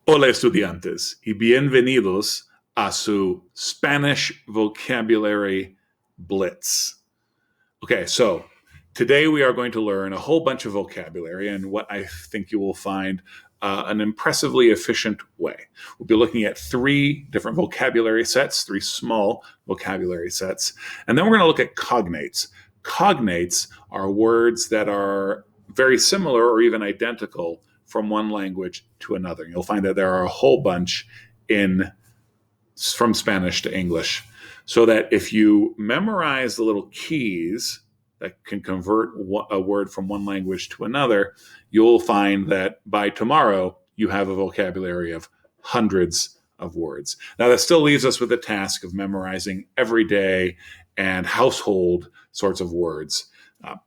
Hola estudiantes y bienvenidos a su Spanish vocabulary blitz. Okay, so today we are going to learn a whole bunch of vocabulary in what I think you will find an impressively efficient way. We'll be looking at 3 different vocabulary sets, 3 small vocabulary sets, and then we're going to look at cognates. Cognates are words that are very similar or even identical from one language to another. You'll find that there are a whole bunch from Spanish to English, so that if you memorize the little keys that can convert a word from one language to another, you'll find that by tomorrow you have a vocabulary of hundreds of words. Now, that still leaves us with the task of memorizing everyday and household sorts of words.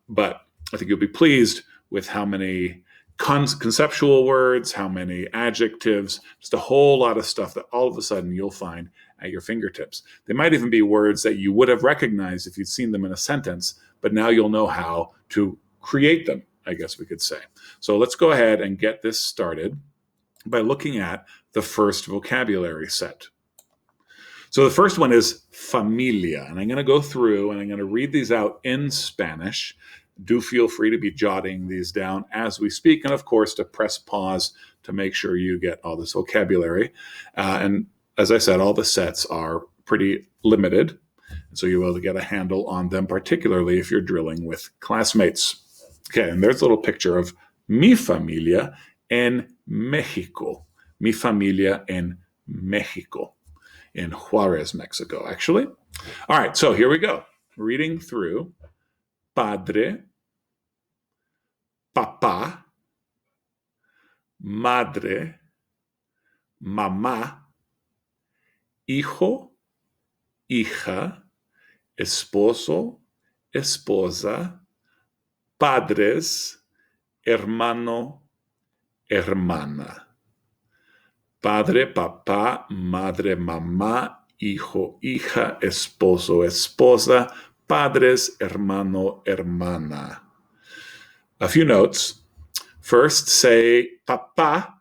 But I think you'll be pleased with how many conceptual words, how many adjectives, just a whole lot of stuff that all of a sudden you'll find at your fingertips. They might even be words that you would have recognized if you'd seen them in a sentence, but now you'll know how to create them, I guess we could say. So let's go ahead and get this started by looking at the first vocabulary set. So the first one is familia, and I'm going to go through and I'm going to read these out in Spanish. Do feel free to be jotting these down as we speak, and of course to press pause to make sure you get all this vocabulary. And as I said, all the sets are pretty limited, so you'll be able to get a handle on them, particularly if you're drilling with classmates. Okay, and there's a little picture of mi familia en Mexico. Mi familia en Mexico, in Juarez, Mexico, actually. All right, so here we go. Reading through. Padre, papá, madre, mamá, hijo, hija, esposo, esposa, padres, hermano, hermana. Padre, papá, madre, mamá, hijo, hija, esposo, esposa, padres, hermano, hermana. A few notes. First, say papa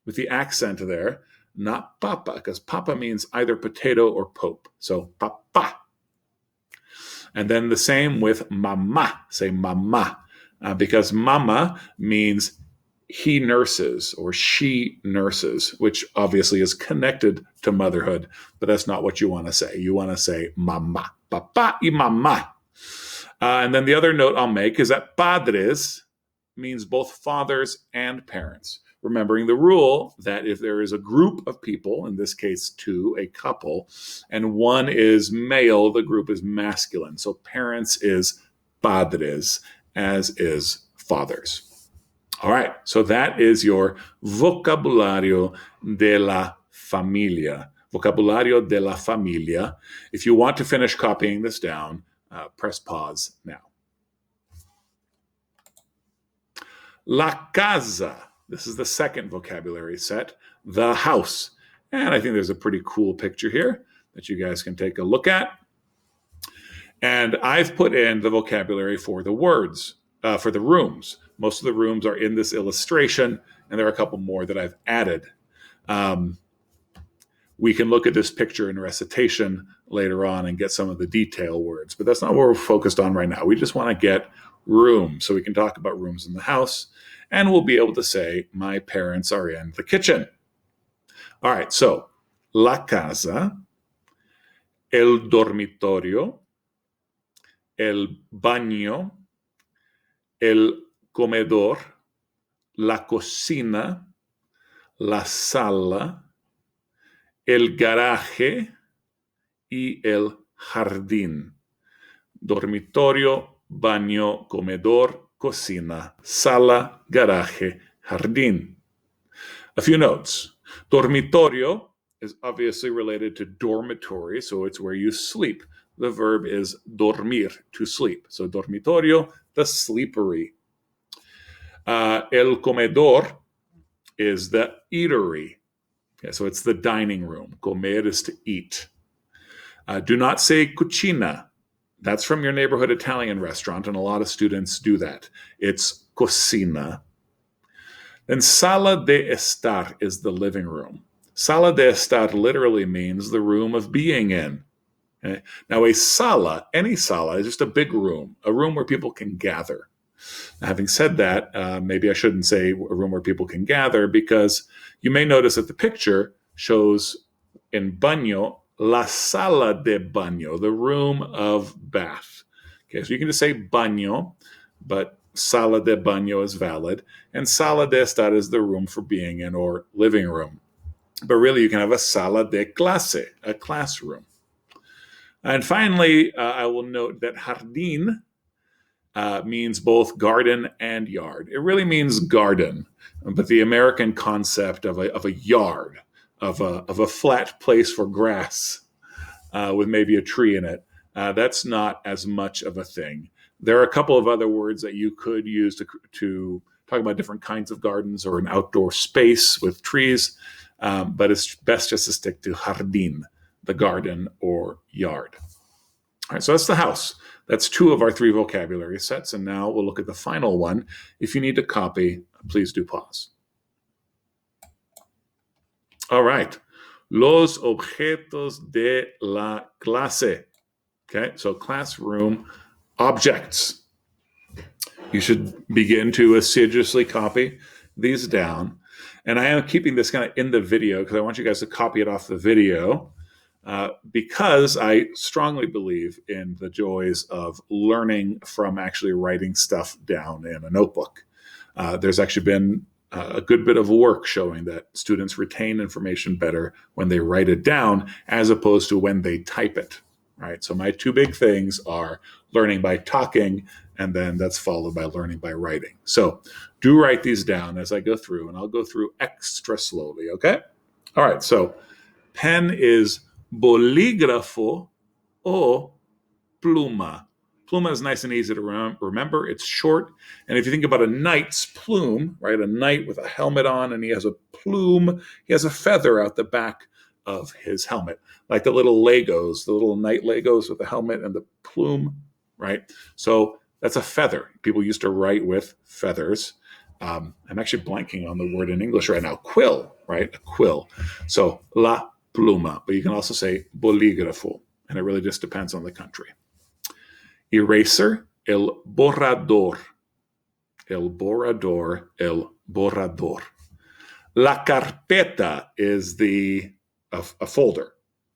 with the accent there, not papa, because papa means either potato or pope. So papa. And then the same with mama. Say mama, because mama means he nurses or she nurses, which obviously is connected to motherhood, but that's not what you want to say. You want to say mama. Papá y mamá. And then the other note I'll make is that padres means both fathers and parents. Remembering the rule that if there is a group of people, in this case 2, a couple, and one is male, the group is masculine. So parents is padres, as is fathers. All right, so that is your vocabulario de la familia. Vocabulario de la familia. If you want to finish copying this down, press pause now. La casa. This is the second vocabulary set, the house. And I think there's a pretty cool picture here that you guys can take a look at. And I've put in the vocabulary for the words, for the rooms. Most of the rooms are in this illustration, and there are a couple more that I've added. We can look at this picture in recitation later on and get some of the detail words, but that's not what we're focused on right now. We just want to get rooms, so we can talk about rooms in the house, and we'll be able to say, my parents are in the kitchen. All right, so la casa, el dormitorio, el baño, el comedor, la cocina, la sala, el garaje y el jardín. Dormitorio, baño, comedor, cocina, sala, garaje, jardín. A few notes. Dormitorio is obviously related to dormitory, so it's where you sleep. The verb is dormir, to sleep. So dormitorio, the sleepery. El comedor is the eatery. Okay, so it's the dining room. Comer is to eat. Do not say cucina. That's from your neighborhood Italian restaurant, and a lot of students do that. It's cocina. Then sala de estar is the living room. Sala de estar literally means the room of being in. Okay? Now, a sala, any sala, is just a big room, a room where people can gather. Now, having said that, maybe I shouldn't say a room where people can gather, because you may notice that the picture shows in baño, la sala de baño, the room of bath. Okay, so you can just say baño, but sala de baño is valid, and sala de estar is the room for being in or living room. But really, you can have a sala de clase, a classroom. And finally, I will note that jardín means both garden and yard. It really means garden, but the American concept of a yard, of a flat place for grass with maybe a tree in it, that's not as much of a thing. There are a couple of other words that you could use to talk about different kinds of gardens or an outdoor space with trees, but it's best just to stick to jardín, the garden or yard. All right, so that's the house. That's 2 of our 3 vocabulary sets, and now we'll look at the final one. If you need to copy, please do pause. All right, los objetos de la clase. Okay, so classroom objects. You should begin to assiduously copy these down. And I am keeping this kind of in the video because I want you guys to copy it off the video, because I strongly believe in the joys of learning from actually writing stuff down in a notebook. There's actually been a good bit of work showing that students retain information better when they write it down as opposed to when they type it. Right. So my 2 big things are learning by talking, and then that's followed by learning by writing. So do write these down as I go through, and I'll go through extra slowly. Okay. All right. So pen is bolígrafo o pluma. Pluma is nice and easy to remember. It's short. And if you think about a knight's plume, right, a knight with a helmet on, and he has a plume, he has a feather out the back of his helmet, like the little Legos, the little knight Legos with the helmet and the plume, right? So that's a feather. People used to write with feathers. I'm actually blanking on the word in English right now. Quill, right? A quill. So la pluma, but you can also say bolígrafo, and it really just depends on the country. Eraser, el borrador. El borrador, el borrador. La carpeta is a folder,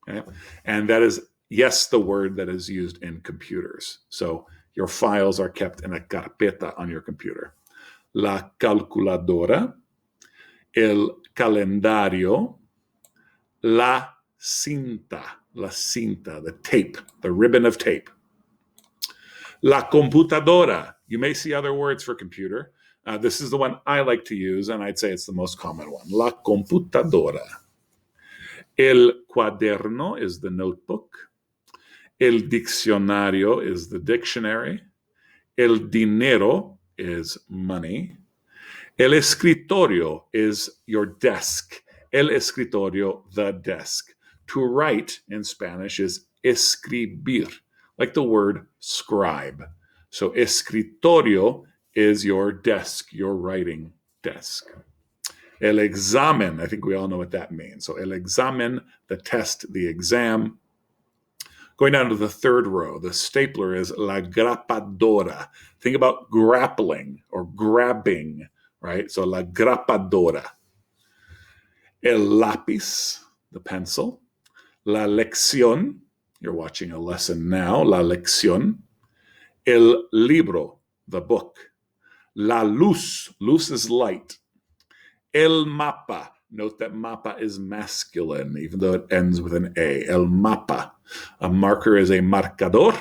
okay? And that is, yes, the word that is used in computers. So your files are kept in a carpeta on your computer. La calculadora, el calendario, la cinta, the tape, the ribbon of tape. La computadora, you may see other words for computer. This is the one I like to use, and I'd say it's the most common one. La computadora. El cuaderno is the notebook. El diccionario is the dictionary. El dinero is money. El escritorio is your desk. El escritorio, the desk. To write in Spanish is escribir, like the word scribe. So escritorio is your desk, your writing desk. El examen, I think we all know what that means. So el examen, the test, the exam. Going down to the 3rd row, the stapler is la grapadora. Think about grappling or grabbing, right? So la grapadora. El lápiz, the pencil. La lección, you're watching a lesson now, la lección. El libro, the book. La luz, luz is light. El mapa, note that mapa is masculine, even though it ends with an A. El mapa. A marker is a marcador.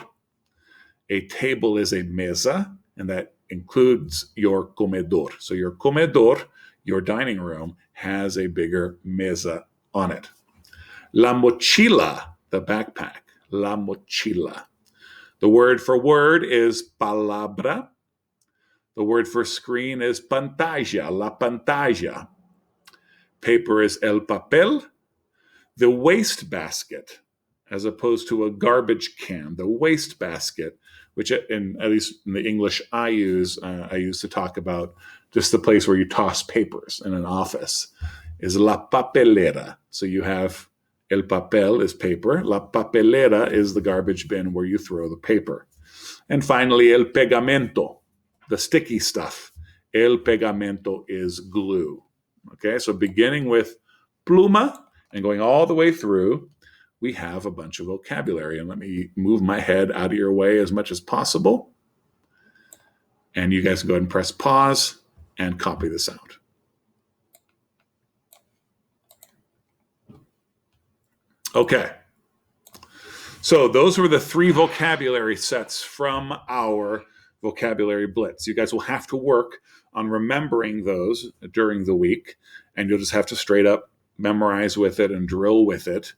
A table is a mesa, and that includes your comedor. So your comedor, your dining room, has a bigger mesa on it. La mochila, the backpack. La mochila. The word for word is palabra. The word for screen is pantalla, la pantalla. Paper is el papel. The wastebasket, as opposed to a garbage can, the waste basket, which at least in the English I use to talk about just the place where you toss papers in an office, is la papelera. So you have el papel is paper, la papelera is the garbage bin where you throw the paper. And finally, el pegamento, the sticky stuff. El pegamento is glue. Okay, so beginning with pluma and going all the way through, we have a bunch of vocabulary. And let me move my head out of your way as much as possible. And you guys can go ahead and press pause and copy this out. Okay. So those were the 3 vocabulary sets from our vocabulary blitz. You guys will have to work on remembering those during the week, and you'll just have to straight up memorize with it and drill with it.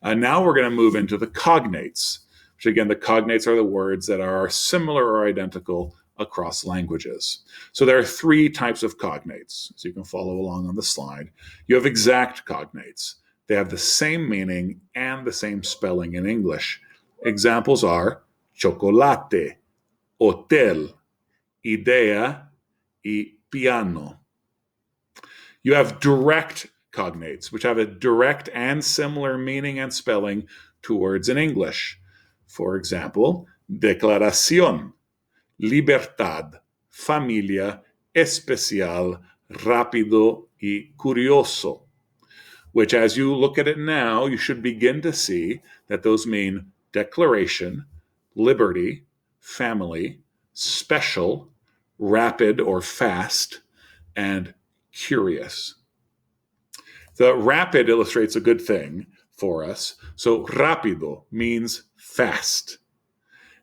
Now we're going to move into the cognates, which again, the cognates are the words that are similar or identical across languages. So there are 3 types of cognates, so you can follow along on the slide. You have exact cognates. They have the same meaning and the same spelling in English. Examples are chocolate, hotel, idea, y piano. You have direct cognates, which have a direct and similar meaning and spelling to words in English. For example, declaración, libertad, familia, especial, rápido, y curioso. Which, as you look at it now, you should begin to see that those mean declaration, liberty, family, special, rapid or fast, and curious. The rapid illustrates a good thing for us. So rápido means fast.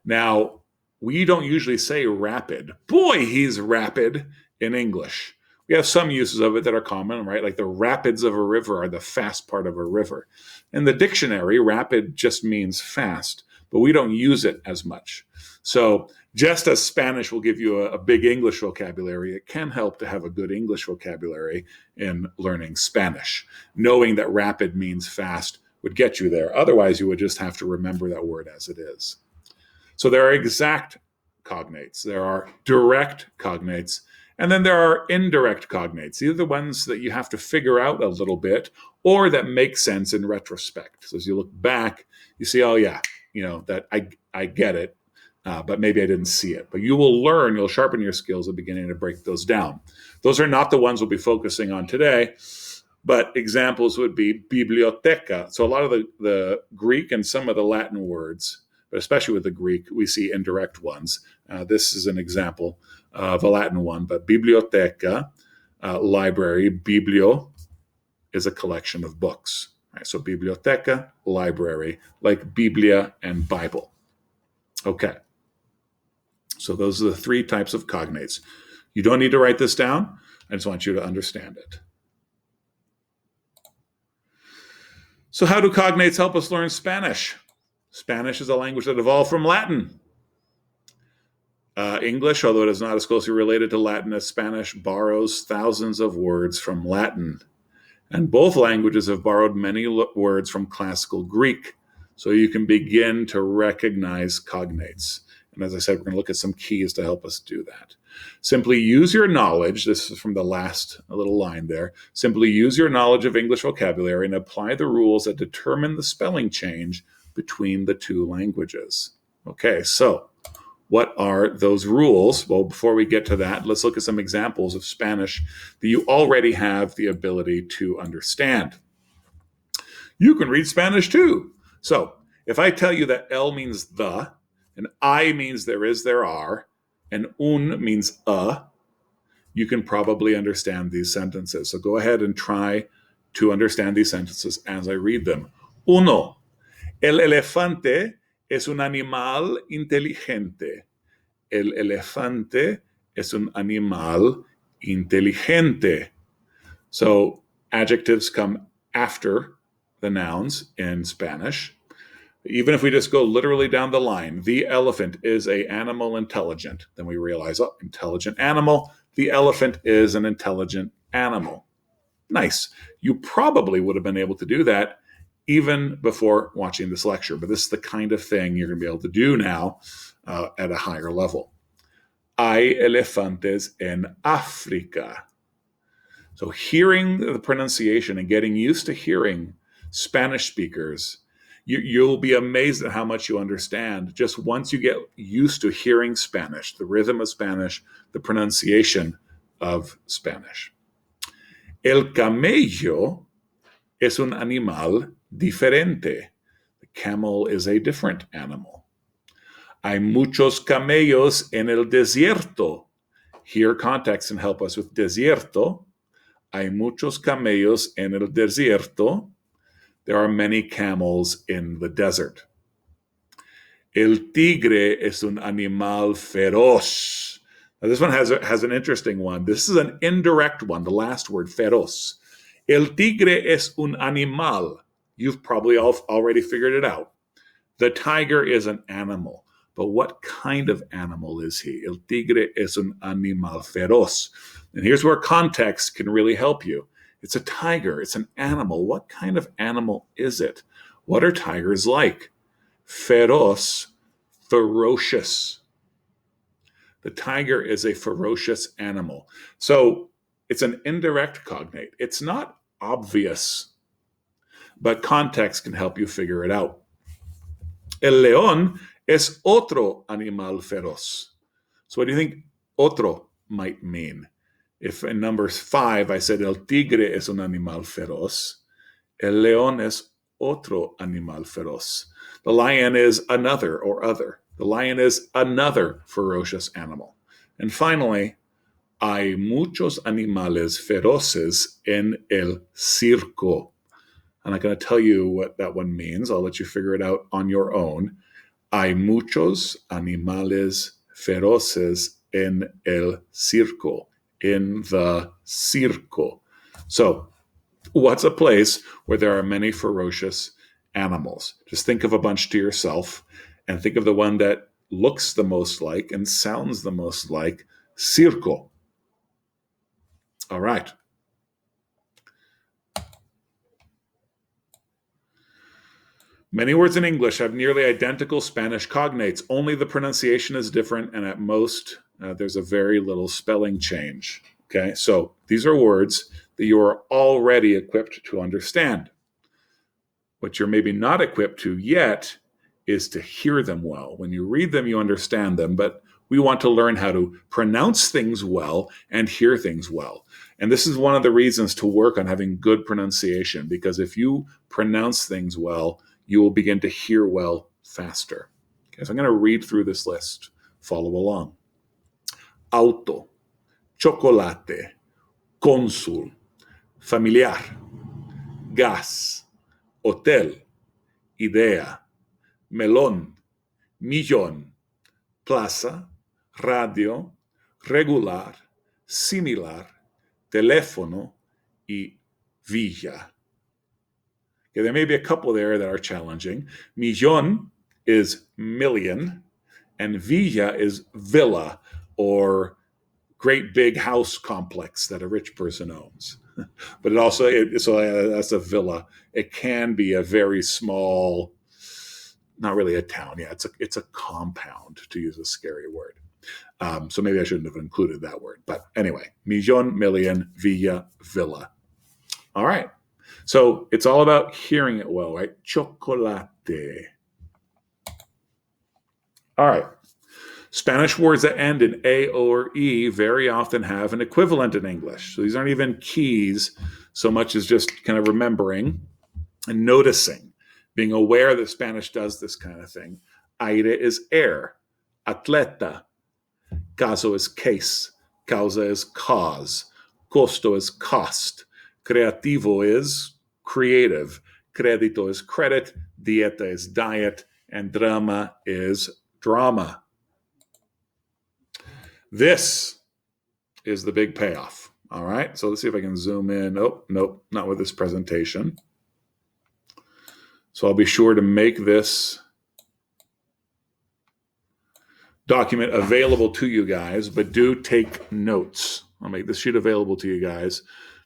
Now, we don't usually say rapid. Boy, he's rapid in English. We have some uses of it that are common, right? Like the rapids of a river are the fast part of a river. In the dictionary, rapid just means fast, but we don't use it as much. So just as Spanish will give you a big English vocabulary, it can help to have a good English vocabulary in learning Spanish. Knowing that rapid means fast would get you there. Otherwise, you would just have to remember that word as it is. So there are exact cognates. There are direct cognates. And then there are indirect cognates. These are the ones that you have to figure out a little bit or that make sense in retrospect. So as you look back, you see, oh yeah, that I get it, but maybe I didn't see it. But you will learn, you'll sharpen your skills at beginning to break those down. Those are not the ones we'll be focusing on today, but examples would be biblioteca. So a lot of the Greek and some of the Latin words, but especially with the Greek, we see indirect ones. This is an example of a Latin one, but biblioteca, library, biblio is a collection of books. Right? So biblioteca, library, like Biblia and Bible. Okay. So those are the 3 types of cognates. You don't need to write this down. I just want you to understand it. So how do cognates help us learn Spanish? Spanish is a language that evolved from Latin. English, although it is not as closely related to Latin as Spanish, borrows thousands of words from Latin. And both languages have borrowed many words from classical Greek. So you can begin to recognize cognates. And as I said, we're going to look at some keys to help us do that. Simply use your knowledge. This is from the last little line there. Simply use your knowledge of English vocabulary and apply the rules that determine the spelling change between the 2 languages. Okay, so what are those rules? Well, before we get to that, let's look at some examples of Spanish that you already have the ability to understand. You can read Spanish too. So if I tell you that el means the, and I means there is, there are, and un means you can probably understand these sentences. So go ahead and try to understand these sentences as I read them. Uno, el elefante es un animal inteligente. El elefante es un animal inteligente. So adjectives come after the nouns in Spanish. Even if we just go literally down the line, the elephant is an animal intelligent. Then we realize, intelligent animal. The elephant is an intelligent animal. Nice. You probably would have been able to do that even before watching this lecture. But this is the kind of thing you're going to be able to do now at a higher level. Hay elefantes en África. So hearing the pronunciation and getting used to hearing Spanish speakers, you'll be amazed at how much you understand just once you get used to hearing Spanish, the rhythm of Spanish, the pronunciation of Spanish. El camello es un animal diferente. The camel is a different animal. Hay muchos camellos en el desierto. Here context can help us with desierto. Hay muchos camellos en el desierto. There are many camels in the desert. El tigre es un animal feroz. Now this one has an interesting one. This is an indirect one, the last word, feroz. El tigre es un animal. You've probably already figured it out. The tiger is an animal. But what kind of animal is he? El tigre es un animal feroz. And here's where context can really help you. It's a tiger. It's an animal. What kind of animal is it? What are tigers like? Feroz, ferocious. The tiger is a ferocious animal. So it's an indirect cognate. It's not obvious, but context can help you figure it out. El león es otro animal feroz. So what do you think otro might mean? If in number 5 I said el tigre es un animal feroz, el león es otro animal feroz. The lion is another or other. The lion is another ferocious animal. And finally, hay muchos animales feroces en el circo. I'm not going to tell you what that one means. I'll let you figure it out on your own. Hay muchos animales feroces en el circo. In the circo. So, what's a place where there are many ferocious animals? Just think of a bunch to yourself and think of the one that looks the most like and sounds the most like circo. All right. Many words in English have nearly identical Spanish cognates. Only the pronunciation is different, and at most, there's a very little spelling change. Okay, so these are words that you are already equipped to understand. What you're maybe not equipped to yet is to hear them well. When you read them, you understand them, but we want to learn how to pronounce things well and hear things well. And this is one of the reasons to work on having good pronunciation, because if you pronounce things well, you will begin to hear well faster. Okay, so I'm going to read through this list. Follow along. Auto, chocolate, cónsul, familiar, gas, hotel, idea, melón, millón, plaza, radio, regular, similar, teléfono, y villa. Okay, there may be a couple there that are challenging. Millón is million, and villa is villa, or great big house complex that a rich person owns. But that's a villa. It can be a very small, not really a town. Yeah, it's a compound, to use a scary word. So maybe I shouldn't have included that word. But anyway, millón, million, villa, villa. All right. So it's all about hearing it well, right? Chocolate. All right. Spanish words that end in A or E very often have an equivalent in English. So these aren't even keys so much as just kind of remembering and noticing, being aware that Spanish does this kind of thing. Aire is air. Atleta. Caso is case. Causa is cause. Costo is cost. Creativo is creative. Credito is credit. Dieta is diet. And drama is drama. This is the big payoff. All right, so let's see if I can zoom in. Oh, nope, not with this presentation. So I'll be sure to make this document available to you guys, but do take notes. I'll make this sheet available to you guys,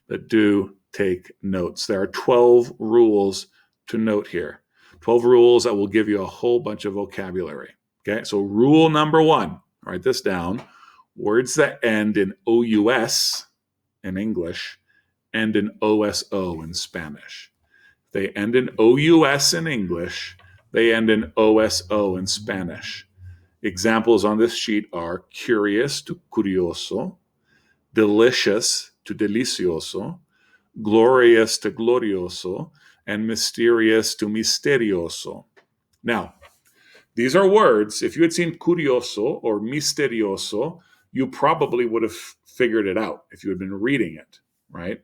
but do take notes. There are 12 rules to note here. 12 rules that will give you a whole bunch of vocabulary. Okay, so rule number 1, write this down. Words that end in OUS in English end in OSO in Spanish. They end in OUS in English. They end in OSO in Spanish. Examples on this sheet are curious to curioso, delicious to delicioso, glorious to glorioso, and mysterious to misterioso. Now, these are words. If you had seen curioso or misterioso, you probably would have figured it out if you had been reading it, right?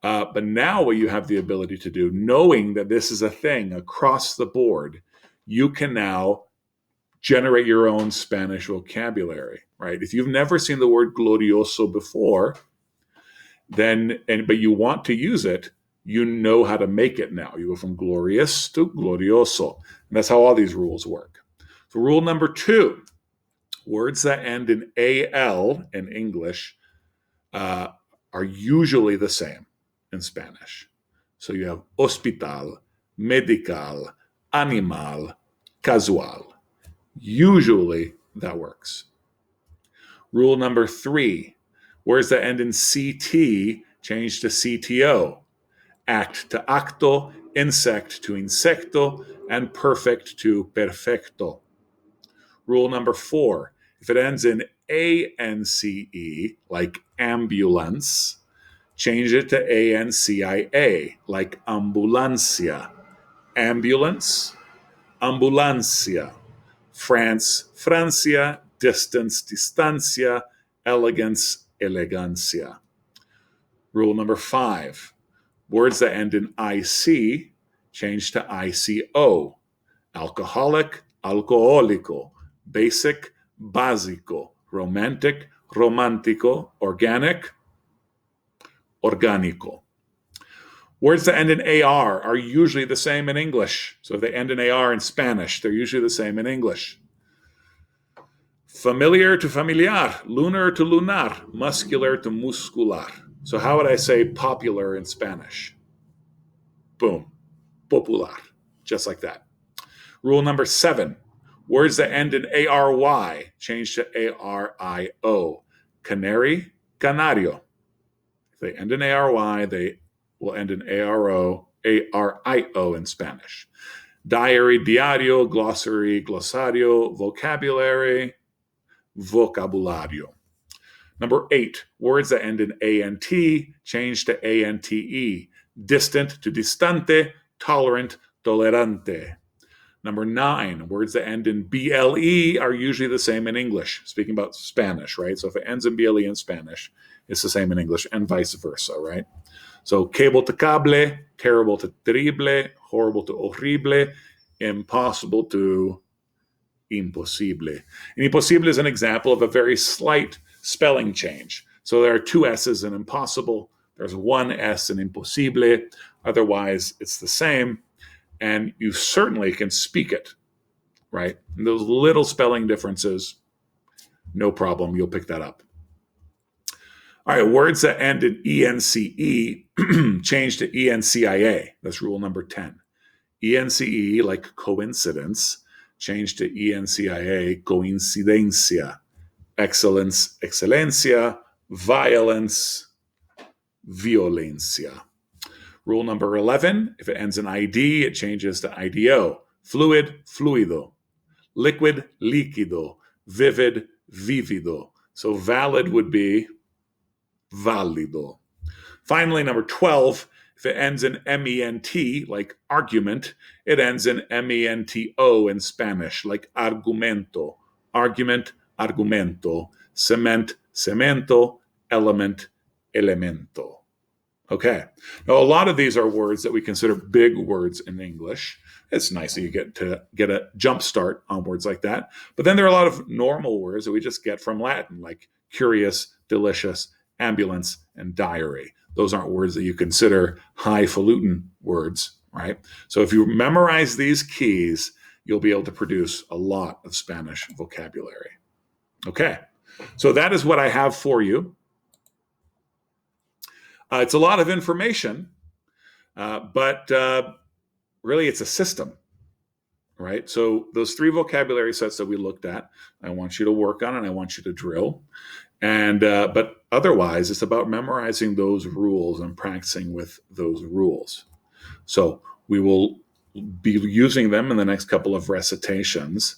But now what you have the ability to do, knowing that this is a thing across the board, you can now generate your own Spanish vocabulary, right? If you've never seen the word glorioso before, but you want to use it, you know how to make it now. You go from glorious to glorioso. And that's how all these rules work. So rule number 2, words that end in AL in English are usually the same in Spanish. So you have hospital, medical, animal, casual. Usually that works. Rule number 3, words that end in CT change to CTO. Act to acto, insect to insecto, and perfect to perfecto. Rule number 4, if it ends in ANCE, like ambulance, change it to ANCIA, like ambulancia. Ambulance, ambulancia. France, Francia, distance, distancia, elegance, elegancia. Rule number 5, words that end in IC change to ICO. Alcoholic, alcohólico. Basic, básico. Romantic, romántico. Organic, orgánico. Words that end in AR are usually the same in English. So if they end in AR in Spanish, they're usually the same in English. Familiar to familiar, lunar to lunar, muscular to muscular. So how would I say popular in Spanish? Boom, popular, just like that. Rule number 7, words that end in ARY change to ARIO. Canary, canario. If they end in ARY, they will end in ARIO in Spanish. Diary, diario, glossary, glossario, vocabulary, vocabulario. Number 8, words that end in ANT change to ANTE. Distant to distante, tolerant, tolerante. Number 9, words that end in BLE are usually the same in English. Speaking about Spanish, right? So if it ends in BLE in Spanish, it's the same in English, and vice versa, right? So cable to cable, terrible to terrible, horrible to horrible, impossible to imposible. And imposible is an example of a very slight spelling change. So there are 2 S's in impossible. There's 1 S in imposible. Otherwise, it's the same. And you certainly can speak it, right? And those little spelling differences, no problem. You'll pick that up. All right, words that end in ENCE change to ENCIA. That's rule number 10. ENCE, like coincidence, change to ENCIA, coincidencia. Excellence, excelencia. Violence, violencia. Rule number 11, if it ends in ID, it changes to IDO. Fluid, fluido. Liquid, líquido. Vivid, vivido. So valid would be válido. Finally, number 12, if it ends in MENT, like argument, it ends in MENTO in Spanish, like argumento. Argument, argumento. Cement, cemento. Element, elemento. Okay. Now, a lot of these are words that we consider big words in English. It's nice that you get to get a jump start on words like that. But then there are a lot of normal words that we just get from Latin, like curious, delicious, ambulance, and diary. Those aren't words that you consider highfalutin words, right? So if you memorize these keys, you'll be able to produce a lot of Spanish vocabulary. Okay. So that is what I have for you. It's a lot of information, but really it's a system, right? So those 3 vocabulary sets that we looked at, I want you to work on and I want you to drill. And but otherwise, it's about memorizing those rules and practicing with those rules. So we will be using them in the next couple of recitations.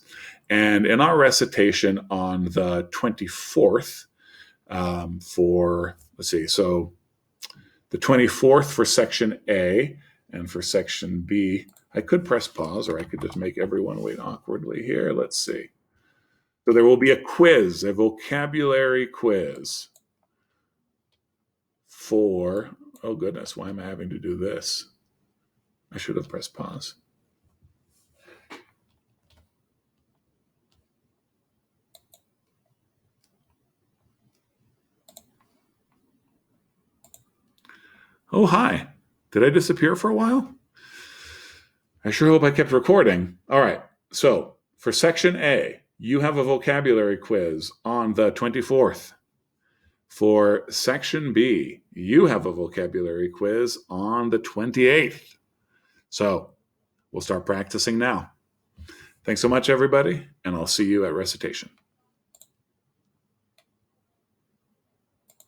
And in our recitation on the 24th, let's see, so the 24th for section A and for section B, I could press pause or I could just make everyone wait awkwardly here. Let's see. So there will be a quiz, a vocabulary quiz for, oh goodness, why am I having to do this? I should have pressed pause. Oh, hi. Did I disappear for a while? I sure hope I kept recording. All right. So for section A, you have a vocabulary quiz on the 24th. For section B, you have a vocabulary quiz on the 28th. So we'll start practicing now. Thanks so much, everybody, and I'll see you at recitation.